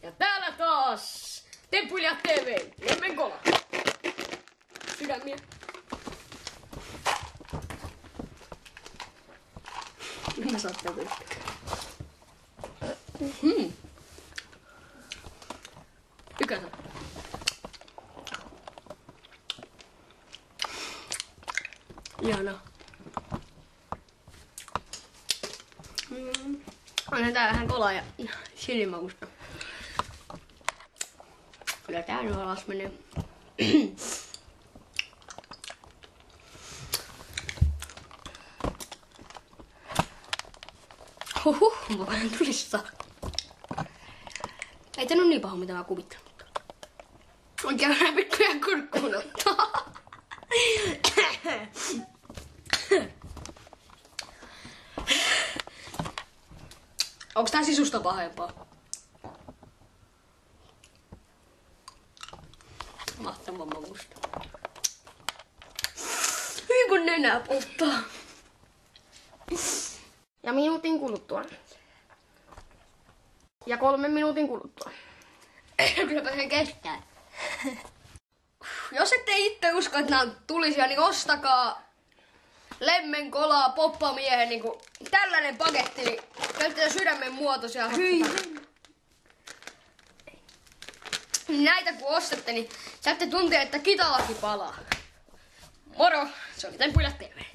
Ja täällä taas Tempuilijat TV, Lemmenkola. Sydämiä. Mä saan tätä yhtä. Tykätä. Ihanaa. Onhan tää vähän kolaa ja chilimakusta. Kyllä tää nyt alas menee. Huhhuh, mä vähän tulissa. Ei tän oo niin paha mitä mä kuvittelin. Oikein vähän pikkuja kurkkuun ottaa. Onks tää sisusta pahempaa? Mahtavan makusta. Hyi kun nenää polttaa. Ja minuutin kuluttua. Ja 3 minuutin kuluttua. Kylläpä se kestää. Jos ette itse usko, että nää tulisia, niin ostakaa Lemmenkolaa Poppamiehen niinku tällainen paketti, niin käyttää sydämen muotoisia. Hyi. Näitä kun ostatte, niin saatte tuntea, että kitalaki palaa. Moro! Se oli Tempuilijat TV.